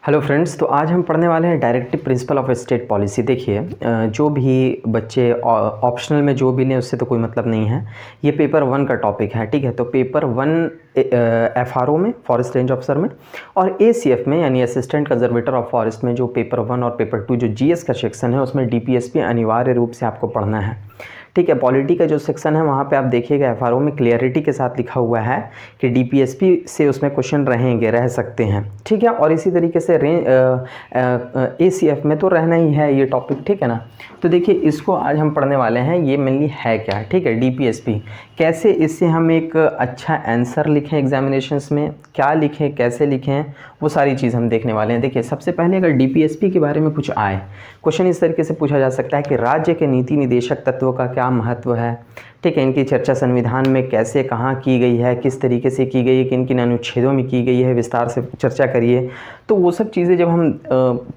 Hello friends, तो आज हम पढ़ने वाले हैं directive principle of state policy. देखिए, जो भी बच्चे ऑप्शनल में जो भी लें उससे तो कोई मतलब नहीं है। ये पेपर 1 का टॉपिक है, ठीक है। तो पेपर 1 FRO में, फॉरेस्ट रेंज ऑफिसर में, और ACF में यानी असिस्टेंट कंजर्वेटर ऑफ फॉरेस्ट में जो पेपर 1 और पेपर 2 जो GS का सेक्शन है उसमें DPSP अनिवार्य रूप से आपको पढ़ना है, ठीक है। पॉलिटी का जो सेक्शन है वहाँ पे आप देखिएगा FRO में क्लियरिटी के साथ लिखा हुआ है कि DPSP से उसमें क्वेश्चन रह सकते हैं, ठीक है। और इसी तरीके से ACF में तो रहना ही है ये टॉपिक, ठीक है ना। तो देखिए, इसको आज हम पढ़ने वाले हैं। ये मेनली है क्या, ठीक है, DPSP कैसे इससे हम एक अच्छा आंसर लिखें एग्जामिनेशंस में, क्या लिखें, कैसे लिखें, वो सारी चीज़ हम देखने वाले हैं। देखिए, सबसे पहले अगर DPSP के बारे में कुछ आए क्वेश्चन इस तरीके से पूछा जा सकता है कि राज्य के नीति निदेशक तत्वों का क्या महत्व है, ठीक है। इनकी चर्चा संविधान में कैसे, कहाँ की गई है, किस तरीके से की गई है, किन किन अनुच्छेदों में की गई है, विस्तार से चर्चा करिए। तो वो सब चीज़ें जब हम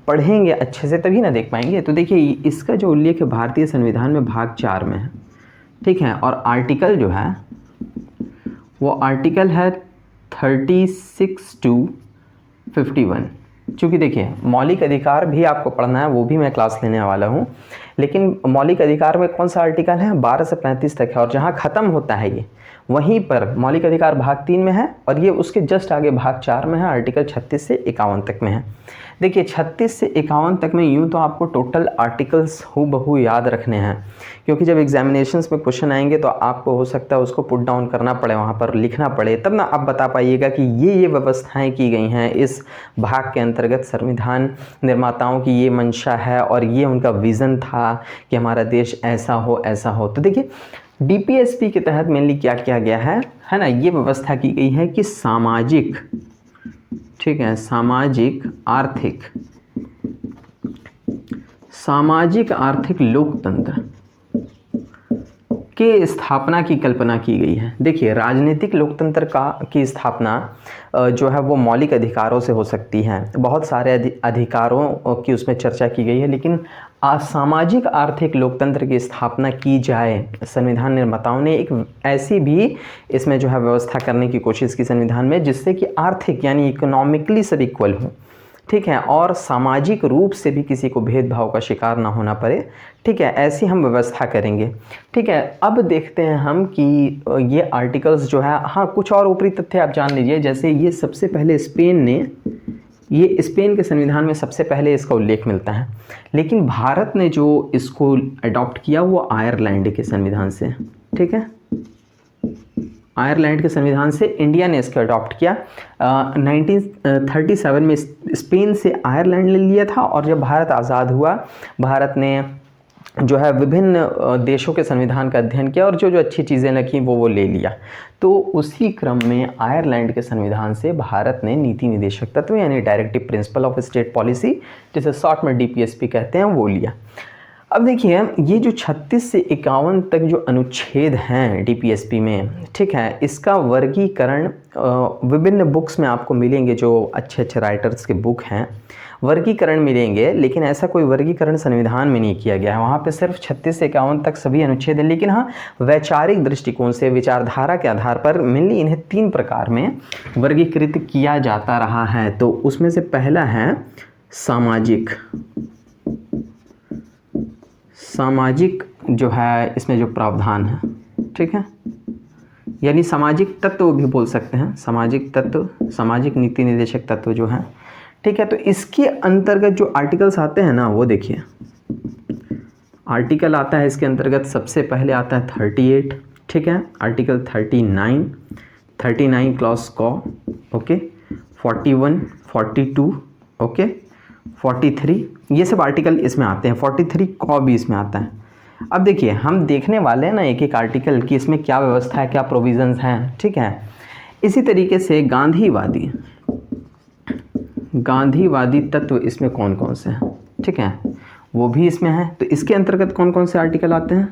पढ़ेंगे अच्छे से तभी ना देख पाएंगे। तो देखिए, इसका जो उल्लेख भारतीय संविधान में भाग 4 में है, ठीक है। और आर्टिकल जो है वो आर्टिकल है 36 to 51। चूँकि देखिए, मौलिक अधिकार भी आपको पढ़ना है, वो भी मैं क्लास लेने वाला हूँ। लेकिन मौलिक अधिकार में कौन सा आर्टिकल है, 12 से 35 तक है। और जहाँ ख़त्म होता है ये वहीं पर मौलिक अधिकार भाग 3 में है, और ये उसके जस्ट आगे भाग 4 में है, आर्टिकल 36 से 51 तक में है। देखिए, 36 से 51 तक में यूँ तो आपको टोटल आर्टिकल्स हूबहू याद रखने हैं, क्योंकि जब एग्जामिनेशंस में क्वेश्चन आएंगे तो आपको हो सकता है उसको पुट डाउन करना पड़े, वहाँ पर लिखना पड़े, तब ना आप बता पाइएगा कि ये व्यवस्थाएं की गई हैं इस भाग के अंतर्गत। संविधान निर्माताओं की ये मंशा है और ये उनका विज़न था कि हमारा देश ऐसा हो, ऐसा हो। तो देखिए, DPSP के तहत मेनली क्या किया गया है ना, ये व्यवस्था की गई है कि सामाजिक, ठीक है, सामाजिक आर्थिक लोकतंत्र के स्थापना की कल्पना की गई है। देखिए, राजनीतिक लोकतंत्र की स्थापना जो है वो मौलिक अधिकारों से हो सकती है, बहुत सारे अधिकारों की उसमें चर्चा की गई है, लेकिन सामाजिक आर्थिक लोकतंत्र की स्थापना की जाए, संविधान निर्माताओं ने एक ऐसी भी इसमें जो है व्यवस्था करने की कोशिश की संविधान में, जिससे कि आर्थिक यानी इकोनॉमिकली सब इक्वल हो, ठीक है, और सामाजिक रूप से भी किसी को भेदभाव का शिकार ना होना पड़े, ठीक है। ऐसी हम व्यवस्था करेंगे, ठीक है। अब देखते हैं हम कि ये आर्टिकल्स जो है, हाँ, कुछ और ऊपरी तथ्य आप जान लीजिए। जैसे ये सबसे पहले स्पेन के संविधान में सबसे पहले इसका उल्लेख मिलता है, लेकिन भारत ने जो इसको अडॉप्ट किया वो आयरलैंड के संविधान से, ठीक है, आयरलैंड के संविधान से इंडिया ने इसको अडॉप्ट किया। 1937 में स्पेन से आयरलैंड ले लिया था, और जब भारत आज़ाद हुआ, भारत ने जो है विभिन्न देशों के संविधान का अध्ययन किया, और जो जो अच्छी चीज़ें लगी वो ले लिया। तो उसी क्रम में आयरलैंड के संविधान से भारत ने नीति निदेशक तत्व यानी directive principle of state policy, जिसे शॉर्ट में DPSP कहते हैं, वो लिया। अब देखिए, ये जो 36 से 51 तक जो अनुच्छेद हैं DPSP में, ठीक है, इसका वर्गीकरण विभिन्न बुक्स में आपको मिलेंगे, जो अच्छे अच्छे राइटर्स के बुक हैं, वर्गीकरण मिलेंगे, लेकिन ऐसा कोई वर्गीकरण संविधान में नहीं किया गया है। वहाँ पे सिर्फ 36 से 51 तक सभी अनुच्छेद हैं, लेकिन हाँ, वैचारिक दृष्टिकोण से, विचारधारा के आधार पर मेनली इन्हें 3 प्रकार में वर्गीकृत किया जाता रहा है। तो उसमें से पहला है सामाजिक जो है, इसमें जो प्रावधान है, ठीक है, यानी सामाजिक तत्व भी बोल सकते हैं, सामाजिक तत्व, सामाजिक नीति निदेशक तत्व जो है, ठीक है। तो इसके अंतर्गत जो आर्टिकल्स आते हैं ना, वो देखिए, आर्टिकल आता है इसके अंतर्गत, सबसे पहले आता है 38, ठीक है, आर्टिकल 39 क्लॉज क, ओके, 41, 42, ओके, 43, ये सब आर्टिकल इसमें आते हैं। 43 क भी इसमें आता है। अब देखिए, हम देखने वाले हैं ना एक एक आर्टिकल की इसमें क्या व्यवस्था है, क्या प्रोविजंस हैं, ठीक है। इसी तरीके से गांधीवादी तत्व इसमें कौन कौन से हैं, ठीक है, वो भी इसमें है। तो इसके अंतर्गत कौन कौन से आर्टिकल आते हैं,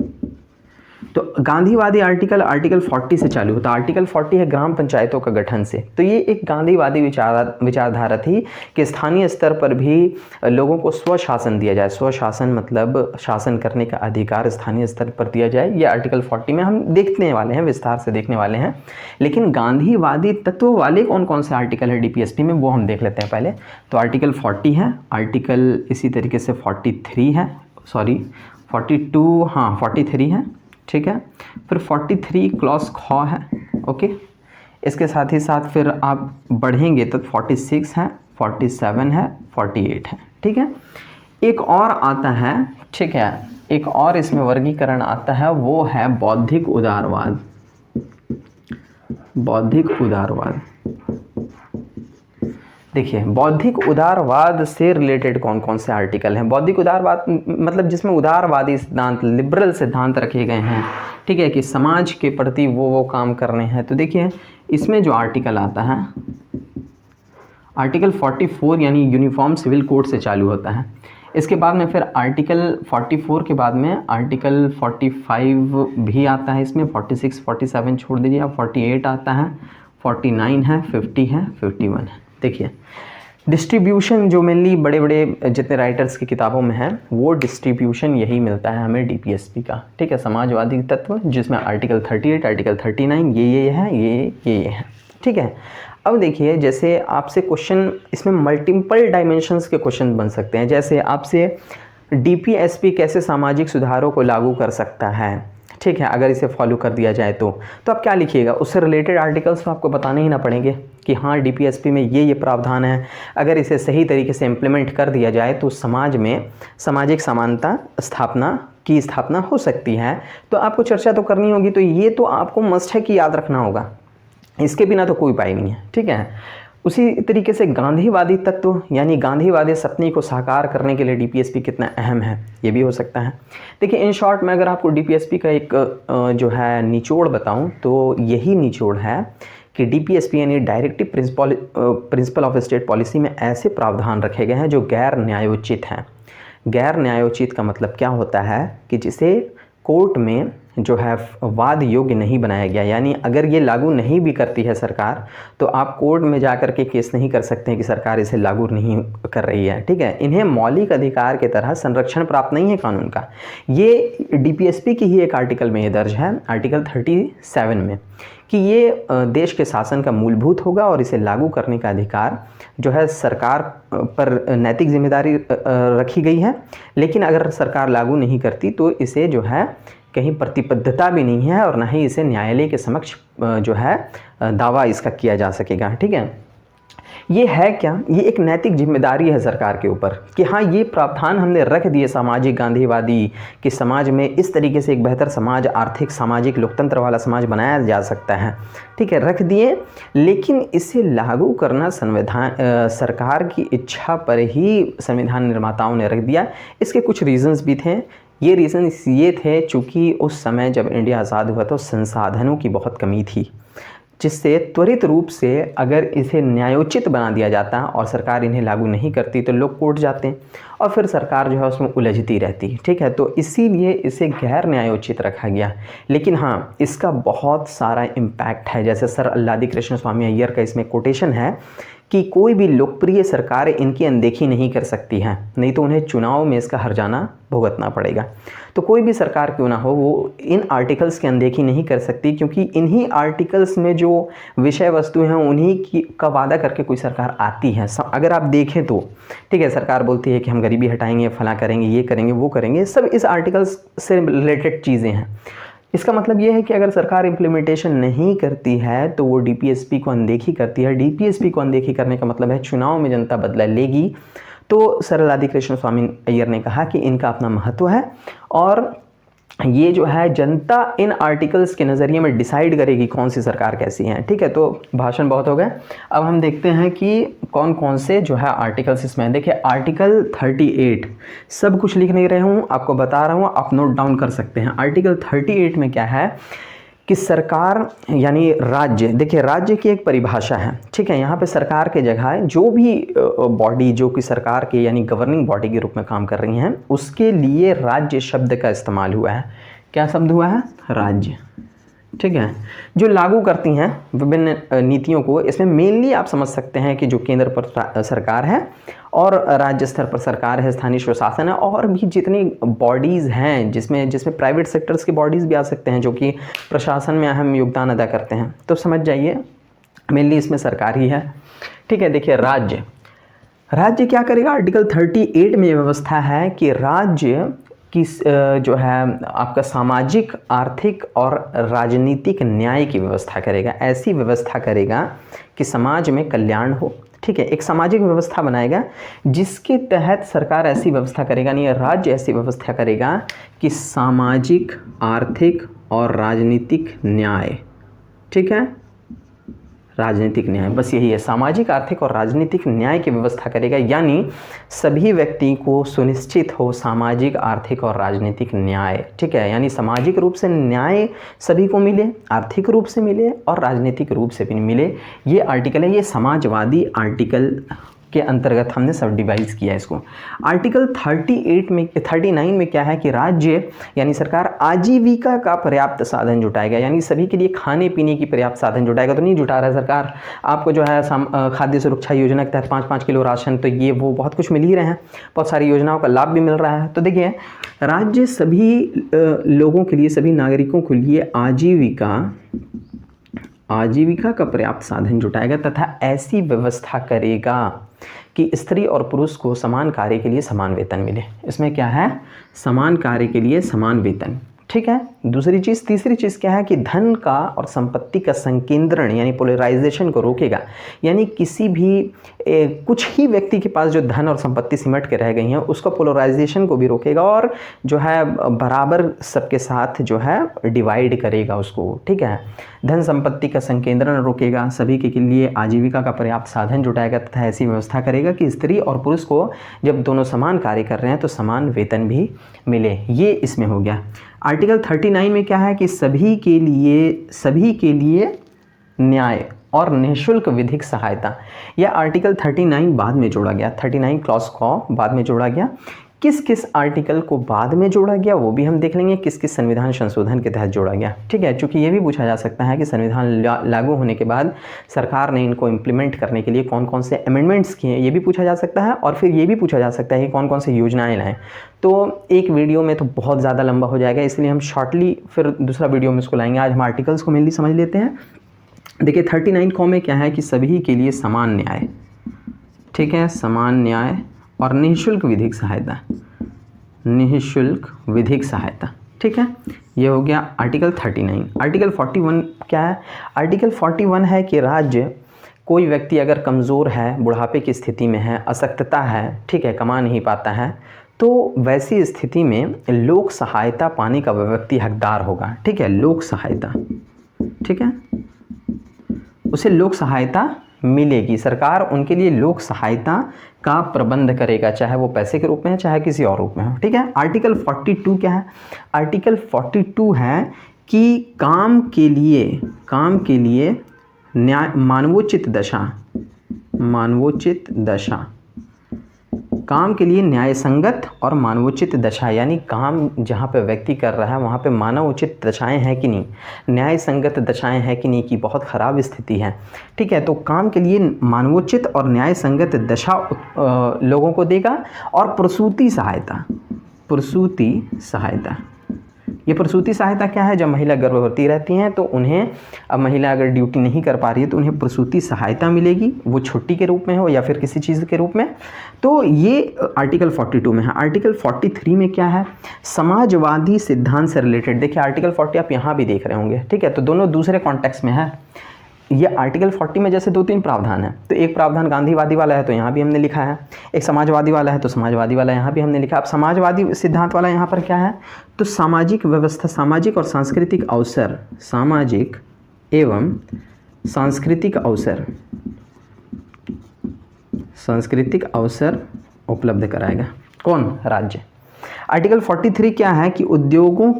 तो गांधीवादी आर्टिकल आर्टिकल 40 से चालू होता है। आर्टिकल 40 है ग्राम पंचायतों का गठन से। तो ये एक गांधीवादी विचारधारा थी कि स्थानीय स्तर पर भी लोगों को स्वशासन दिया जाए। स्वशासन मतलब शासन करने का अधिकार स्थानीय स्तर पर दिया जाए। ये आर्टिकल 40 में हम देखने वाले हैं, विस्तार से देखने वाले हैं। लेकिन गांधीवादी तत्व वाले कौन कौन से आर्टिकल है डीपीएसपी में, वो हम देख लेते हैं पहले। तो आर्टिकल 40 है, आर्टिकल इसी तरीके से 43 है, सॉरी 42, हाँ 43 है, ठीक है। फिर 43 क्लॉज ख है, ओके। इसके साथ ही साथ फिर आप बढ़ेंगे तो 46 है, 47 है, 48 है, ठीक है। एक और आता है, ठीक है, एक और इसमें वर्गीकरण आता है, वो है बौद्धिक उदारवाद। बौद्धिक उदारवाद, देखिए बौद्धिक उदारवाद से रिलेटेड कौन कौन से आर्टिकल हैं। बौद्धिक उदारवाद मतलब जिसमें उदारवादी सिद्धांत, लिबरल सिद्धांत रखे गए हैं, ठीक है, कि समाज के प्रति वो काम करने हैं। तो देखिए इसमें जो आर्टिकल आता है, आर्टिकल 44 यानी यूनिफॉर्म सिविल कोड से चालू होता है। इसके बाद में फिर आर्टिकल 44 के बाद में आर्टिकल 45 भी आता है इसमें, 46, 47 छोड़ दीजिए, अब 48 आता है, 49 है, 50 है, 51 है। देखिए डिस्ट्रीब्यूशन जो मेनली बड़े बड़े जितने राइटर्स की किताबों में है, वो डिस्ट्रीब्यूशन यही मिलता है हमें डीपीएसपी का, ठीक है। समाजवादी तत्व जिसमें आर्टिकल 38, आर्टिकल 39 ये है, ये है, ठीक है। अब देखिए जैसे आपसे क्वेश्चन इसमें मल्टीपल डायमेंशंस के क्वेश्चन बन सकते हैं। जैसे आपसे डीपीएसपी कैसे सामाजिक सुधारों को लागू कर सकता है, ठीक है, अगर इसे फॉलो कर दिया जाए तो आप क्या लिखिएगा, उससे रिलेटेड आर्टिकल्स तो आपको बताने ही ना पड़ेंगे कि हाँ डीपीएसपी में ये प्रावधान है, अगर इसे सही तरीके से इम्प्लीमेंट कर दिया जाए तो समाज में सामाजिक समानता की स्थापना हो सकती है। तो आपको चर्चा तो करनी होगी, तो ये तो आपको मस्ट है कि याद रखना होगा, इसके बिना तो कोई उपाय नहीं है, ठीक है। उसी तरीके से गांधीवादी तत्व यानी गांधीवादी सपने को साकार करने के लिए डीपीएसपी कितना अहम है, ये भी हो सकता है। देखिए इन शॉर्ट में अगर आपको डीपीएसपी का एक जो है निचोड़ बताऊं तो यही निचोड़ है कि डीपीएसपी यानी directive principle of state policy में ऐसे प्रावधान रखे गए हैं जो गैर न्यायोचित हैं। गैर न्यायोचित का मतलब क्या होता है कि जिसे कोर्ट में जो है वाद योग्य नहीं बनाया गया, यानी अगर ये लागू नहीं भी करती है सरकार तो आप कोर्ट में जाकर के केस नहीं कर सकते हैं कि सरकार इसे लागू नहीं कर रही है, ठीक है। इन्हें मौलिक अधिकार के तरह संरक्षण प्राप्त नहीं है कानून का। ये डीपीएसपी की ही एक आर्टिकल में ये दर्ज है, आर्टिकल 37 में, कि ये देश के शासन का मूलभूत होगा और इसे लागू करने का अधिकार जो है सरकार पर नैतिक जिम्मेदारी रखी गई है। लेकिन अगर सरकार लागू नहीं करती तो इसे जो है कहीं प्रतिबद्धता भी नहीं है और ना ही इसे न्यायालय के समक्ष जो है दावा इसका किया जा सकेगा, ठीक है। ये है क्या, ये एक नैतिक जिम्मेदारी है सरकार के ऊपर कि हाँ ये प्रावधान हमने रख दिए सामाजिक गांधीवादी कि समाज में इस तरीके से एक बेहतर समाज, आर्थिक सामाजिक लोकतंत्र वाला समाज बनाया जा सकता है, ठीक है, रख दिए। लेकिन इसे लागू करना सरकार की इच्छा पर ही संविधान निर्माताओं ने रख दिया। इसके कुछ रीजंस भी थे। ये रीजंस ये थे चूँकि उस समय जब इंडिया आज़ाद हुआ तो संसाधनों की बहुत कमी थी, जिससे त्वरित रूप से अगर इसे न्यायोचित बना दिया जाता और सरकार इन्हें लागू नहीं करती तो लोग कोर्ट जाते हैं और फिर सरकार जो है उसमें उलझती रहती, ठीक है। तो इसीलिए इसे गैर न्यायोचित रखा गया। लेकिन हाँ इसका बहुत सारा इम्पैक्ट है। जैसे सर अल्लादी कृष्ण स्वामी अय्यर का इसमें कोटेशन है कि कोई भी लोकप्रिय सरकार इनकी अनदेखी नहीं कर सकती है, नहीं तो उन्हें चुनाव में इसका हर्जाना भुगतना पड़ेगा। तो कोई भी सरकार क्यों ना हो वो इन आर्टिकल्स की अनदेखी नहीं कर सकती, क्योंकि इन्हीं आर्टिकल्स में जो विषय वस्तु हैं उन्हीं की का वादा करके कोई सरकार आती है। अगर आप देखें तो ठीक है, सरकार बोलती है कि हम गरीबी हटाएंगे, फला करेंगे, ये करेंगे, वो करेंगे, सब इस आर्टिकल्स से रिलेटेड चीज़ें हैं। इसका मतलब ये है कि अगर सरकार इम्प्लीमेंटेशन नहीं करती है तो वो डीपीएसपी को अनदेखी करती है। डीपीएसपी को अनदेखी करने का मतलब है चुनाव में जनता बदला लेगी। तो सर अल्लादी कृष्ण स्वामी अय्यर ने कहा कि इनका अपना महत्व है और ये जो है जनता इन आर्टिकल्स के नज़रिए में डिसाइड करेगी कौन सी सरकार कैसी है, ठीक है। तो भाषण बहुत हो गए, अब हम देखते हैं कि कौन कौन से जो है आर्टिकल्स इसमें। देखिए आर्टिकल 38, सब कुछ लिख नहीं रहे हूँ, आपको बता रहा हूँ, आप नोट डाउन कर सकते हैं। आर्टिकल 38 में क्या है कि सरकार यानी राज्य, देखिए राज्य की एक परिभाषा है, ठीक है। यहाँ पे सरकार के जगह जो भी बॉडी जो कि सरकार के यानी गवर्निंग बॉडी के रूप में काम कर रही हैं उसके लिए राज्य शब्द का इस्तेमाल हुआ है, क्या शब्द हुआ है? राज्य। ठीक है, जो लागू करती हैं विभिन्न नीतियों को, इसमें मेनली आप समझ सकते हैं कि जो केंद्र पर सरकार है और राज्य स्तर पर सरकार है, स्थानीय स्वशासन है, और भी जितनी बॉडीज़ हैं जिसमें प्राइवेट सेक्टर्स की बॉडीज़ भी आ सकते हैं जो कि प्रशासन में अहम योगदान अदा करते हैं। तो समझ जाइए मेनली इसमें सरकार ही है। ठीक है, देखिए राज्य क्या करेगा? आर्टिकल 38 में व्यवस्था है कि राज्य की जो है आपका सामाजिक, आर्थिक और राजनीतिक न्याय की व्यवस्था करेगा। ऐसी व्यवस्था करेगा कि समाज में कल्याण हो। ठीक है, एक सामाजिक व्यवस्था बनाएगा जिसके तहत सरकार ऐसी व्यवस्था करेगा, नहीं राज्य ऐसी व्यवस्था करेगा कि सामाजिक, आर्थिक और राजनीतिक न्याय, ठीक है, राजनीतिक न्याय, बस यही है, सामाजिक, आर्थिक और राजनीतिक न्याय की व्यवस्था करेगा। यानी सभी व्यक्ति को सुनिश्चित हो सामाजिक, आर्थिक और राजनीतिक न्याय। ठीक है, यानी सामाजिक रूप से न्याय सभी को मिले, आर्थिक रूप से मिले और राजनीतिक रूप से भी मिले। ये आर्टिकल है, ये समाजवादी आर्टिकल के अंतर्गत हमने सब डिवाइड किया इसको। आर्टिकल 39 में क्या है कि राज्य यानी सरकार आजीविका का पर्याप्त साधन जुटाएगा, यानी सभी के लिए खाने पीने की पर्याप्त साधन जुटाएगा। तो नहीं जुटा रहा है सरकार, आपको जो है खाद्य सुरक्षा योजना के तहत 5-5 किलो राशन, तो ये वो बहुत कुछ मिल ही रहे हैं, बहुत सारी योजनाओं का लाभ भी मिल रहा है। तो देखिए राज्य सभी लोगों के लिए, सभी नागरिकों के लिए आजीविका का पर्याप्त साधन जुटाएगा तथा ऐसी व्यवस्था करेगा कि स्त्री और पुरुष को समान कार्य के लिए समान वेतन मिले। इसमें क्या है? समान कार्य के लिए समान वेतन। ठीक है, तीसरी चीज़ क्या है कि धन का और संपत्ति का संकेंद्रण यानी पोलराइजेशन को रोकेगा। यानी किसी भी कुछ ही व्यक्ति के पास जो धन और संपत्ति सिमट के रह गई हैं उसका पोलराइजेशन को भी रोकेगा और जो है बराबर सबके साथ जो है डिवाइड करेगा उसको। ठीक है, धन संपत्ति का संकेंद्रण रोकेगा, सभी के लिए आजीविका का पर्याप्त साधन जुटाएगा तथा ऐसी व्यवस्था करेगा कि स्त्री और पुरुष को जब दोनों समान कार्य कर रहे हैं तो समान वेतन भी मिले। ये इसमें हो गया। आर्टिकल 39 में क्या है कि सभी के लिए न्याय और निःशुल्क विधिक सहायता। यह आर्टिकल 39 बाद में जोड़ा गया, 39 क्लॉज को बाद में जोड़ा गया। किस किस आर्टिकल को बाद में जोड़ा गया वो भी हम देख लेंगे, किस किस संविधान संशोधन के तहत जोड़ा गया। ठीक है, चूँकि ये भी पूछा जा सकता है कि संविधान लागू होने के बाद सरकार ने इनको इम्प्लीमेंट करने के लिए कौन कौन से अमेंडमेंट्स किए, ये भी पूछा जा सकता है। और फिर ये भी पूछा जा सकता है कि कौन कौन से योजनाएं लाएँ। तो एक वीडियो में तो बहुत ज़्यादा लंबा हो जाएगा, इसलिए हम शॉर्टली फिर दूसरा वीडियो में इसको लाएंगे। आज हम आर्टिकल्स को मेनली समझ लेते हैं। देखिए 39 कॉ में क्या है कि सभी के लिए समान न्याय, ठीक है, समान न्याय और निःशुल्क विधिक सहायता, निःशुल्क विधिक सहायता। ठीक है, ये हो गया आर्टिकल 39। आर्टिकल 41 क्या है? आर्टिकल 41 है कि राज्य, कोई व्यक्ति अगर कमज़ोर है, बुढ़ापे की स्थिति में है, अशक्तता है, ठीक है, कमा नहीं पाता है, तो वैसी स्थिति में लोक सहायता पाने का वह व्यक्ति हकदार होगा। ठीक है, लोक सहायता, ठीक है, उसे लोक सहायता मिलेगी। सरकार उनके लिए लोक सहायता का प्रबंध करेगा, चाहे वो पैसे के रूप में है चाहे किसी और रूप में हो। ठीक है, आर्टिकल 42 क्या है? आर्टिकल 42 है कि काम के लिए न्याय, मानवोचित दशा, काम के लिए न्यायसंगत और मानवोचित दशा, यानी काम जहाँ पे व्यक्ति कर रहा है वहाँ पे मानवोचित दशाएं हैं कि नहीं, न्यायसंगत दशाएं हैं कि नहीं, कि बहुत ख़राब स्थिति है। ठीक है, तो काम के लिए मानवोचित और न्यायसंगत दशा लोगों को देगा। और प्रसूति सहायता, ये प्रसूति सहायता क्या है? जब महिला गर्भवती रहती हैं तो उन्हें, अब महिला अगर ड्यूटी नहीं कर पा रही है तो उन्हें प्रसूति सहायता मिलेगी, वो छुट्टी के रूप में हो या फिर किसी चीज़ के रूप में। तो ये आर्टिकल 42 में है। आर्टिकल 43 में क्या है? समाजवादी सिद्धांत से रिलेटेड। देखिए आर्टिकल 40 आप यहाँ भी देख रहे होंगे, ठीक है, तो दोनों दूसरे कॉन्टेक्स्ट में है। ये आर्टिकल 40 में जैसे 2-3 प्रावधान है, तो एक प्रावधान गांधीवादी वाला है तो यहाँ भी हमने लिखा है, एक समाजवादी वाला है तो समाजवादी वाला यहाँ भी हमने लिखा। अब समाजवादी सिद्धांत वाला यहाँ पर क्या है? तो सामाजिक व्यवस्था, सामाजिक और सांस्कृतिक अवसर, सामाजिक एवं सांस्कृतिक अवसर उपलब्ध कराएगा। कौन? राज्य। आर्टिकल 43 क्या है कि उद्योगों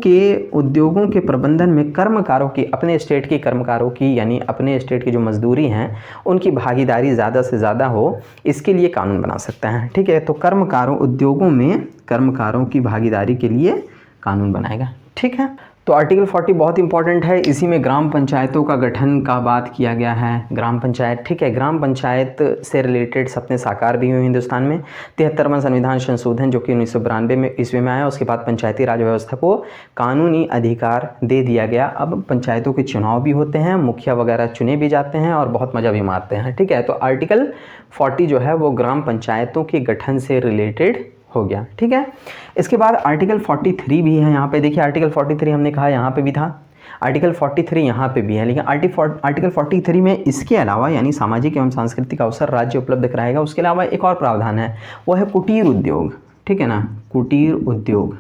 के प्रबंधन में कर्मकारों की, अपने स्टेट के कर्मकारों की, यानी अपने स्टेट की जो मजदूरी हैं उनकी भागीदारी ज़्यादा से ज़्यादा हो, इसके लिए कानून बना सकता है। ठीक है, तो उद्योगों में कर्मकारों की भागीदारी के लिए कानून बनाएगा। ठीक है। तो आर्टिकल 40 बहुत इंपॉर्टेंट है, इसी में ग्राम पंचायतों का गठन का बात किया गया है। ग्राम पंचायत, ठीक है, ग्राम पंचायत से रिलेटेड सपने साकार भी हुए हिंदुस्तान में। 73वां संविधान संशोधन जो कि 1992 में ईस्वी में आया, उसके बाद पंचायती राज व्यवस्था को कानूनी अधिकार दे दिया गया। अब पंचायतों के चुनाव भी होते हैं, मुखिया वगैरह चुने भी जाते हैं और बहुत मज़ा भी मारते हैं, ठीक है। तो आर्टिकल 40 जो है वो ग्राम पंचायतों के गठन से रिलेटेड हो गया, ठीक है। इसके बाद आर्टिकल 43 भी है यहाँ पे, देखिए आर्टिकल 43 हमने कहा यहाँ पे भी था, आर्टिकल 43 यहाँ पे भी है, लेकिन आर्टिकल 43 में इसके अलावा यानी सामाजिक एवं सांस्कृतिक अवसर राज्य उपलब्ध कराएगा, उसके अलावा एक और प्रावधान है, वो है कुटीर उद्योग, ठीक है ना, कुटीर उद्योग।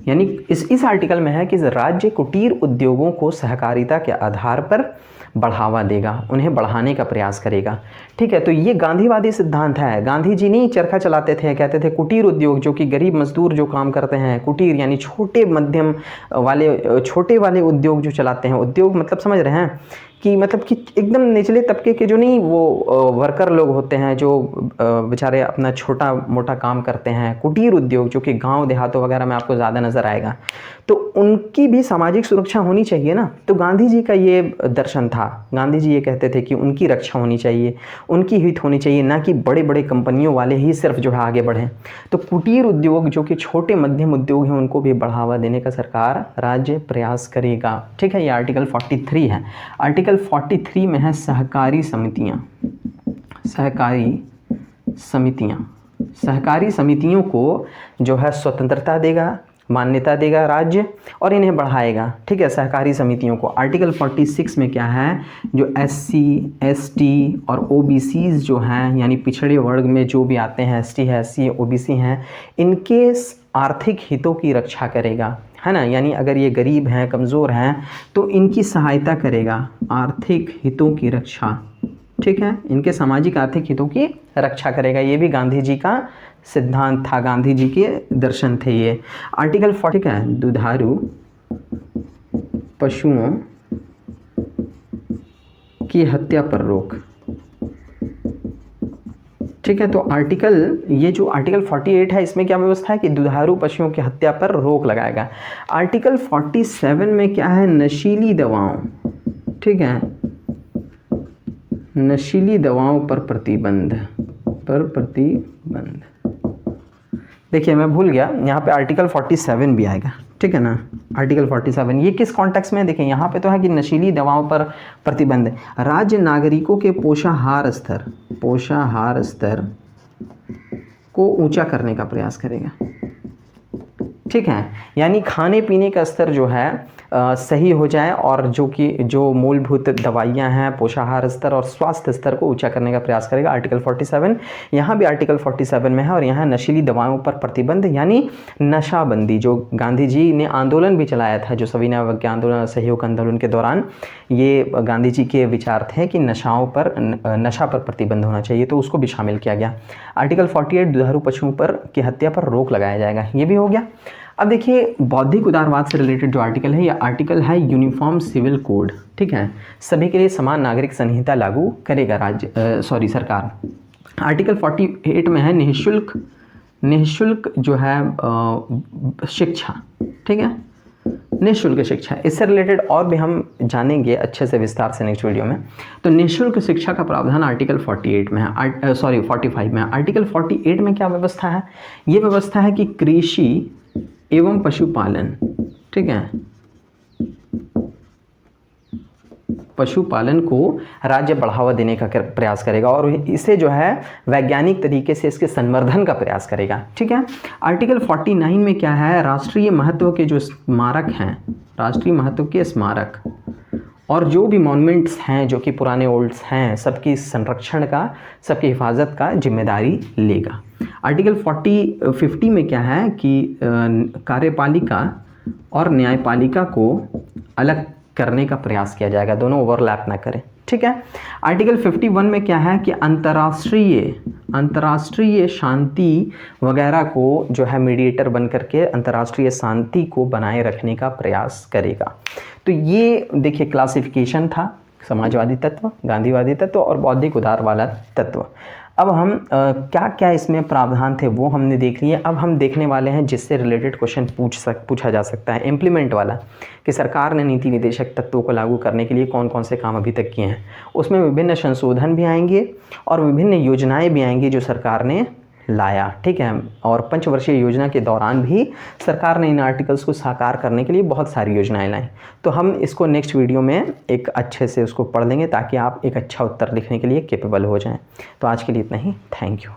यानी इस आर्टिकल में है कि राज्य कुटीर उद्योगों को सहकारिता के आधार पर बढ़ावा देगा, उन्हें बढ़ाने का प्रयास करेगा, ठीक है। तो ये गांधीवादी सिद्धांत है। गांधी जी नहीं चरखा चलाते थे, कहते थे कुटीर उद्योग, जो कि गरीब मजदूर जो काम करते हैं, कुटीर यानी छोटे मध्यम वाले, छोटे वाले उद्योग जो चलाते हैं, उद्योग मतलब समझ रहे हैं कि मतलब कि एकदम निचले तबके के जो नहीं वो वर्कर लोग होते हैं जो बेचारे अपना छोटा मोटा काम करते हैं, कुटीर उद्योग जो कि गांव देहातों वगैरह में आपको ज़्यादा नज़र आएगा, तो उनकी भी सामाजिक सुरक्षा होनी चाहिए ना। तो गांधी जी का ये दर्शन था, गांधी जी ये कहते थे कि उनकी रक्षा होनी चाहिए, उनकी हित होनी चाहिए, ना कि बड़े बड़े कंपनियों वाले ही सिर्फ जो है आगे बढ़ें। तो कुटीर उद्योग जो कि छोटे मध्यम उद्योग हैं उनको भी बढ़ावा देने का सरकार राज्य प्रयास करेगा, ठीक है। ये आर्टिकल 43 है। आर्टिकल 43 में है सहकारी समितियाँ, सहकारी समितियाँ, सहकारी समितियों को जो है स्वतंत्रता देगा, मान्यता देगा राज्य और इन्हें बढ़ाएगा, ठीक है, सहकारी समितियों को। आर्टिकल 46 में क्या है, जो SC, ST और OBCs जो हैं यानी पिछड़े वर्ग में जो भी आते हैं, ST है, SC, OBC हैं, इनके आर्थिक हितों की रक्षा करेगा, है ना। यानी अगर ये गरीब हैं, कमज़ोर हैं, तो इनकी सहायता करेगा, आर्थिक हितों की रक्षा, ठीक है, इनके सामाजिक आर्थिक हितों की रक्षा करेगा। ये भी गांधी जी का सिद्धांत था, गांधी जी के दर्शन थे ये। आर्टिकल 40 है, दुधारू पशुओं की हत्या पर रोक, ठीक है। तो ये जो आर्टिकल 48 है, इसमें क्या व्यवस्था है कि दुधारू पशुओं की हत्या पर रोक लगाएगा। आर्टिकल 47 में क्या है, नशीली दवाओं, ठीक है, नशीली दवाओं पर प्रतिबंध, देखिए मैं भूल गया, यहाँ पे आर्टिकल 47 भी आएगा, ठीक है ना। आर्टिकल 47 ये किस कॉन्टेक्स्ट में, देखिए यहाँ पे तो है कि नशीली दवाओं पर प्रतिबंध, राज्य नागरिकों के पोषाहार स्तर को ऊंचा करने का प्रयास करेगा, ठीक है। यानी खाने पीने का स्तर जो है सही हो जाए और जो मूलभूत दवाइयाँ हैं, पोषाहार स्तर और स्वास्थ्य स्तर को ऊंचा करने का प्रयास करेगा। आर्टिकल 47 यहाँ भी आर्टिकल 47 में है। और यहाँ नशीली दवाओं पर प्रतिबंध यानी नशाबंदी, जो गांधी जी ने आंदोलन भी चलाया था, जो सविनय अवज्ञा आंदोलन और सहयोग आंदोलन के दौरान ये गांधी जी के विचार थे कि नशा पर प्रतिबंध होना चाहिए, तो उसको भी शामिल किया गया। आर्टिकल 48 दुधारू पशुओं की हत्या पर रोक लगाया जाएगा, ये भी हो गया। अब देखिए बौद्धिक उदारवाद से रिलेटेड जो आर्टिकल है, ये आर्टिकल है यूनिफॉर्म सिविल कोड, ठीक है, सभी के लिए समान नागरिक संहिता लागू करेगा सरकार। आर्टिकल 48 में है निःशुल्क जो है शिक्षा, ठीक है, निःशुल्क शिक्षा। इससे रिलेटेड और भी हम जानेंगे अच्छे से विस्तार से नेक्स्ट वीडियो में। तो निःशुल्क शिक्षा का प्रावधान आर्टिकल 48 में है, 45 में है। आर्टिकल 48 में क्या व्यवस्था है, ये व्यवस्था है कि कृषि एवं पशुपालन, ठीक है, पशुपालन को राज्य बढ़ावा देने का प्रयास करेगा और इसे जो है वैज्ञानिक तरीके से इसके संवर्धन का प्रयास करेगा, ठीक है। आर्टिकल 49 में क्या है, राष्ट्रीय महत्व के जो स्मारक हैं, राष्ट्रीय महत्व के स्मारक और जो भी मॉन्यूमेंट्स हैं जो कि पुराने ओल्ड्स हैं, सबकी संरक्षण का, सबकी हिफाजत का जिम्मेदारी लेगा। आर्टिकल 50 में क्या है कि कार्यपालिका और न्यायपालिका को अलग करने का प्रयास किया जाएगा, दोनों ओवरलैप ना करें, ठीक है। आर्टिकल 51 में क्या है कि अंतर्राष्ट्रीय शांति वगैरह को जो है मीडिएटर बन करके अंतर्राष्ट्रीय शांति को बनाए रखने का प्रयास करेगा। तो ये देखिए क्लासिफिकेशन था, समाजवादी तत्व, गांधीवादी तत्व और बौद्धिक उदार वाला तत्व। अब हम क्या क्या इसमें प्रावधान थे वो हमने देख लिए। अब हम देखने वाले हैं जिससे रिलेटेड क्वेश्चन पूछा जा सकता है, इम्प्लीमेंट वाला, कि सरकार ने नीति निदेशक तत्वों को लागू करने के लिए कौन कौन से काम अभी तक किए हैं। उसमें विभिन्न संशोधन भी आएंगे और विभिन्न योजनाएं भी आएंगी जो सरकार ने लाया, ठीक है। और पंचवर्षीय योजना के दौरान भी सरकार ने इन आर्टिकल्स को साकार करने के लिए बहुत सारी योजनाएं लाई। तो हम इसको नेक्स्ट वीडियो में एक अच्छे से उसको पढ़ लेंगे ताकि आप एक अच्छा उत्तर लिखने के लिए कैपेबल हो जाएं। तो आज के लिए इतना ही, thank you.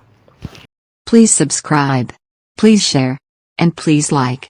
Please subscribe, please share, and please like.